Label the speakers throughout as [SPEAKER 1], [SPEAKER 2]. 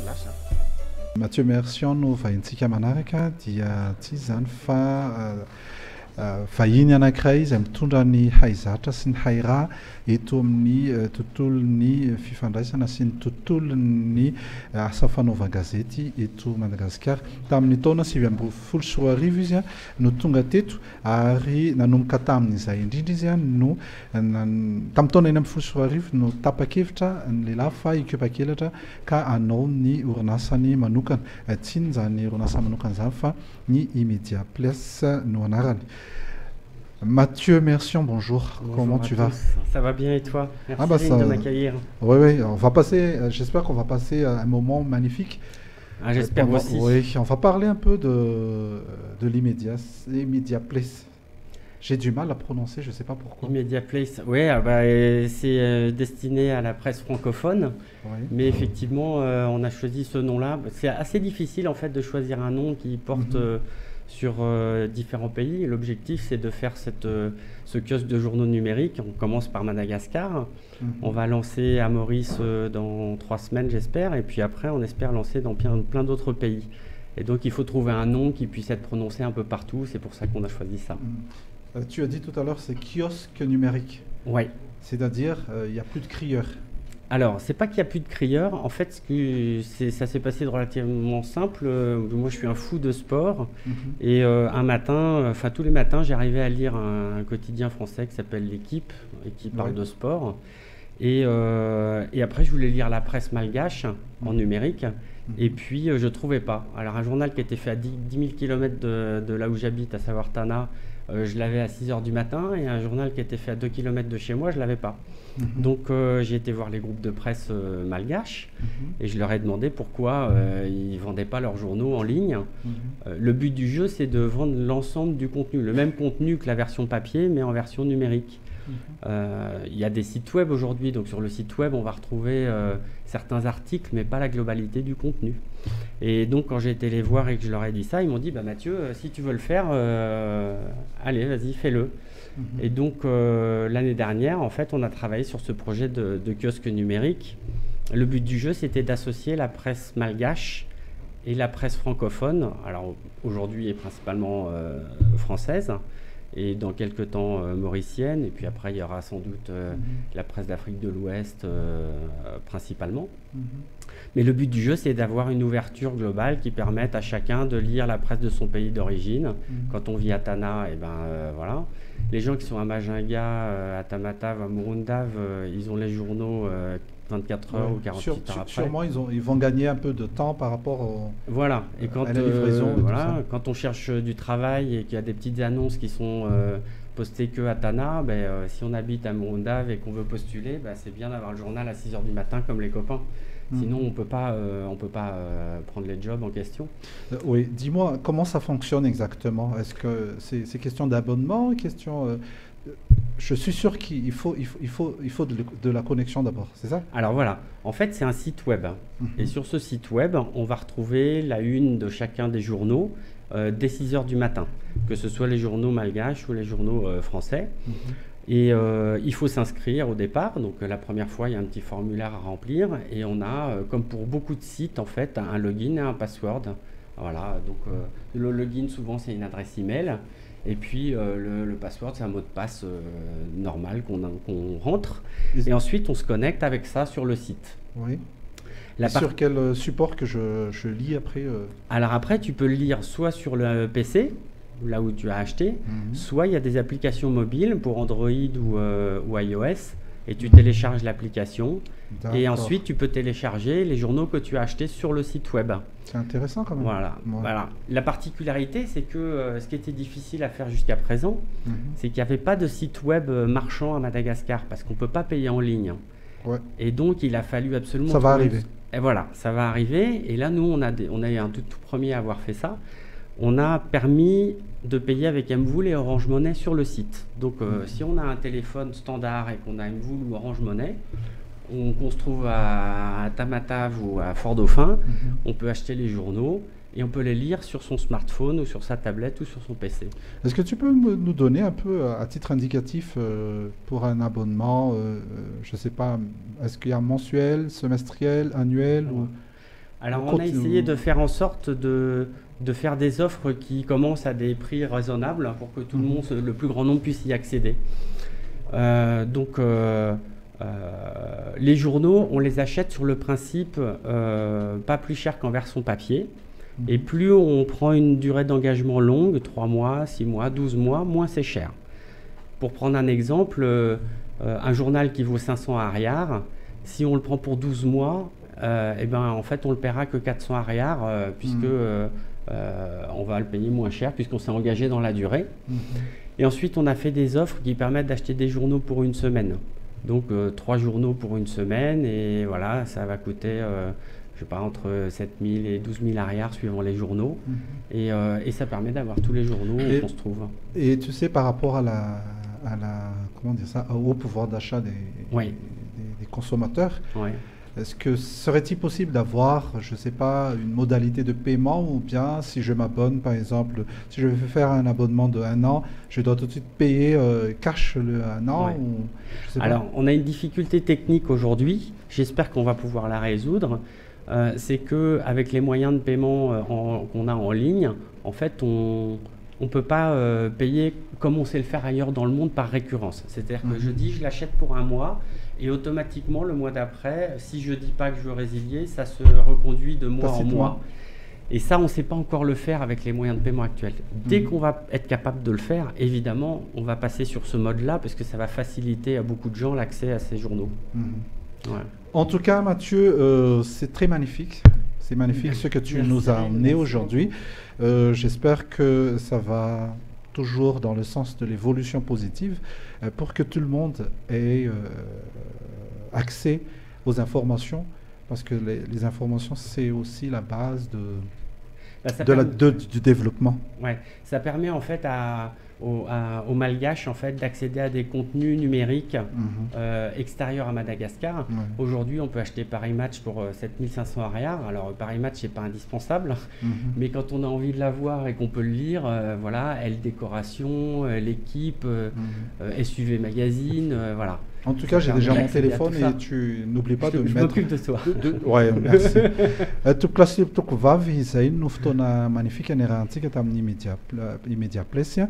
[SPEAKER 1] lasa.
[SPEAKER 2] Mathieu Mercian no vahintsika manaraka dia tsy izany fa vahiny anankiray izay mitondra ny haizatra sy ny hairaha eto amin'ny tontolon'ny fifandraisana sy ny tontolon'ny asa fanaovan-gazety eto Madagasikara. Tamin'ny taona 2014 izy no tonga teto ary nanomboka tamin'izay indrindra izy no tamin'ny taona 2014 no tapa-kevitra ny lehilahy fa ikopaka-kelatra ka hanao ny orinasany manokana. Tsy zany orinasa manokana zany fa ny Immedia Place no anarany. Mathieu Mercian, bonjour.
[SPEAKER 1] Bonjour.
[SPEAKER 2] Comment tu vas?
[SPEAKER 1] Ça va bien et toi? Merci de m'accueillir.
[SPEAKER 2] Oui, on va passer, j'espère qu'on va passer un moment magnifique.
[SPEAKER 1] Ah, j'espère aussi.
[SPEAKER 2] Oui, on va parler un peu de l'Immedia Place. J'ai du mal à prononcer, je ne sais pas pourquoi.
[SPEAKER 1] Immedia Place, oui, c'est destiné à la presse francophone, oui. Mais effectivement, on a choisi ce nom-là. C'est assez difficile en fait de choisir un nom qui porte sur différents pays. L'objectif, c'est de faire ce kiosque de journaux numériques. On commence par Madagascar. On va lancer à Maurice dans 3 semaines, j'espère, et puis après, on espère lancer dans plein d'autres pays. Et donc, il faut trouver un nom qui puisse être prononcé un peu partout. C'est pour ça qu'on a choisi ça.
[SPEAKER 2] Tu as dit tout à l'heure, c'est kiosque numérique.
[SPEAKER 1] Oui.
[SPEAKER 2] C'est-à-dire, il n'y a plus de crieurs.
[SPEAKER 1] Alors, c'est pas qu'il n'y a plus de crieurs. En fait, ça s'est passé de relativement simple. Moi, je suis un fou de sport. Et un matin, enfin tous les matins, j'arrivais à lire un quotidien français qui s'appelle L'Équipe et qui parle de sport. Et après, je voulais lire la presse malgache en numérique. Et puis, je ne trouvais pas. Alors, un journal qui était fait à 10 000 km de là où j'habite, à savoir Tana, je l'avais à 6 h du matin. Et un journal qui était fait à 2 km de chez moi, je ne l'avais pas. Donc, j'ai été voir les groupes de presse malgaches et je leur ai demandé pourquoi ils ne vendaient pas leurs journaux en ligne. Le but du jeu, c'est de vendre l'ensemble du contenu, le même contenu que la version papier, mais en version numérique. Il y a des sites web aujourd'hui, donc sur le site web, on va retrouver certains articles, mais pas la globalité du contenu. Et donc, quand j'ai été les voir et que je leur ai dit ça, ils m'ont dit bah, Mathieu, si tu veux le faire, allez, vas-y, fais-le. Et donc, l'année dernière, en fait, on a travaillé sur ce projet de kiosque numérique. Le but du jeu, c'était d'associer la presse malgache et la presse francophone, alors aujourd'hui est principalement française, et dans quelques temps mauricienne, et puis après il y aura sans doute la presse d'Afrique de l'Ouest principalement. Mais le but du jeu, c'est d'avoir une ouverture globale qui permette à chacun de lire la presse de son pays d'origine. Quand on vit à Tana, et voilà. Les gens qui sont à Majinga, à Tamatave, à Murundav, ils ont les journaux 24 heures ou 48 heures après.
[SPEAKER 2] Sûrement, ils vont gagner un peu de temps par rapport
[SPEAKER 1] voilà. Et quand,
[SPEAKER 2] à la livraison.
[SPEAKER 1] Quand on cherche du travail et qu'il y a des petites annonces qui sont postées que à Tana, si on habite à Murundav et qu'on veut postuler, c'est bien d'avoir le journal à 6 h du matin comme les copains. Sinon, on ne peut pas prendre les jobs en question.
[SPEAKER 2] Oui, dis-moi, comment ça fonctionne exactement? Est-ce que c'est question d'abonnement, je suis sûr qu'il faut de la connexion d'abord, c'est ça?
[SPEAKER 1] Alors voilà, en fait, c'est un site web. Et sur ce site web, on va retrouver la une de chacun des journaux dès 6 h du matin, que ce soit les journaux malgaches ou les journaux français. Et il faut s'inscrire au départ. Donc la première fois, il y a un petit formulaire à remplir et on a, comme pour beaucoup de sites, en fait, un login et un password. Voilà. Donc le login, souvent, c'est une adresse email. Et puis le password, c'est un mot de passe normal qu'on rentre. Et ensuite, on se connecte avec ça sur le site.
[SPEAKER 2] Oui. Sur quel support que je lis après
[SPEAKER 1] Alors après, tu peux le lire soit sur le PC, là où tu as acheté, soit il y a des applications mobiles pour Android ou iOS, et tu télécharges l'application, et ensuite tu peux télécharger les journaux que tu as achetés sur le site web.
[SPEAKER 2] C'est intéressant quand même.
[SPEAKER 1] Voilà. La particularité, c'est que ce qui était difficile à faire jusqu'à présent, c'est qu'il n'y avait pas de site web marchand à Madagascar, parce qu'on ne peut pas payer en ligne. Et donc il a fallu absolument...
[SPEAKER 2] Ça va arriver.
[SPEAKER 1] Et voilà, ça va arriver, et là nous on a un tout premier à avoir fait ça. On a permis de payer avec Mvoul et Orange Money sur le site. Donc si on a un téléphone standard et qu'on a Mvoul ou Orange Money, qu'on se trouve à Tamatave ou à Fort-Dauphin, on peut acheter les journaux et on peut les lire sur son smartphone ou sur sa tablette ou sur son PC.
[SPEAKER 2] Est-ce que tu peux nous donner un peu, à titre indicatif, pour un abonnement, je ne sais pas, est-ce qu'il y a mensuel, semestriel, annuel ou...
[SPEAKER 1] Alors on a essayé de faire en sorte de faire des offres qui commencent à des prix raisonnables pour que tout le monde, le plus grand nombre puisse y accéder. Les journaux, on les achète sur le principe pas plus cher qu'en version papier. Et plus on prend une durée d'engagement longue, 3 mois, 6 mois, 12 mois, moins c'est cher. Pour prendre un exemple, un journal qui vaut 500 ariars, si on le prend pour 12 mois, en fait on le paiera que 400 ariars puisque on va le payer moins cher puisqu'on s'est engagé dans la durée. Et ensuite on a fait des offres qui permettent d'acheter des journaux pour une semaine. Donc 3 journaux pour une semaine et voilà, ça va coûter je sais pas, entre 7 000 et 12 000 ariars suivant les journaux. Et ça permet d'avoir tous les journaux où on se trouve.
[SPEAKER 2] Et tu sais, par rapport à la comment dire ça, au pouvoir d'achat des consommateurs, est-ce que serait-il possible d'avoir, je ne sais pas, une modalité de paiement ou bien si je m'abonne, par exemple, si je veux faire un abonnement de 1 an, je dois tout de suite payer cash le 1 an ou, je sais pas.
[SPEAKER 1] Alors, on a une difficulté technique aujourd'hui, j'espère qu'on va pouvoir la résoudre. C'est qu'avec les moyens de paiement qu'on a en ligne, en fait, on ne peut pas payer comme on sait le faire ailleurs dans le monde par récurrence. C'est-à-dire que je l'achète pour 1 mois et automatiquement, le mois d'après, si je ne dis pas que je veux résilier, ça se reconduit de mois en mois. Et ça, on ne sait pas encore le faire avec les moyens de paiement actuels. Dès qu'on va être capable de le faire, évidemment, on va passer sur ce mode-là parce que ça va faciliter à beaucoup de gens l'accès à ces journaux.
[SPEAKER 2] En tout cas, Mathieu, c'est très magnifique. C'est magnifique ce que tu nous as amené aujourd'hui. J'espère que ça va toujours dans le sens de l'évolution positive pour que tout le monde ait accès aux informations, parce que les informations, c'est aussi la base du développement.
[SPEAKER 1] Ouais, ça permet en fait aux Malgaches en fait, d'accéder à des contenus numériques extérieurs à Madagascar. Aujourd'hui, on peut acheter Paris Match pour 7500 ariars. Alors, Paris Match, c'est pas indispensable, mais quand on a envie de l'avoir et qu'on peut le lire, voilà, Elle Décoration, L'équipe, SUV Magazine, voilà.
[SPEAKER 2] En tout cas, j'ai déjà mon téléphone et tu n'oublies pas de mettre...
[SPEAKER 1] Je m'occupe de toi.
[SPEAKER 2] Ouais, merci. Tu places tu vav izay no fotoana magnifique anerantsika tamin'ny Media Place.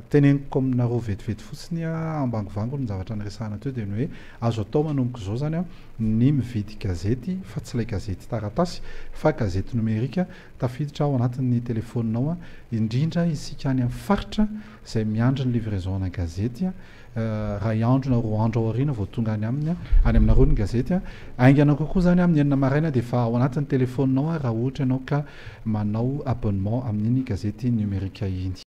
[SPEAKER 2] Teneniko aminareo vetivety fotsiny ambangovango ny zavatra niresahana teo dia ny hoe azo atao manomboka izao zany ny mividy gazety fa tsy ilay gazety taratasy fa gazety numerika tafiditra ao anatin'ny telefoninao indrindra isika any amin'ny faritra izay miandry ny livraison ana gazety ray andro na 2 andro ao aoriana vao tonga any aminy any aminareo ny gazety aingana kokoa zany amin'ny enina maraina dia efa ao anatin'ny telefoninao raha ohatra ianao ka manao abonnement amin'iny gazety numerika iny.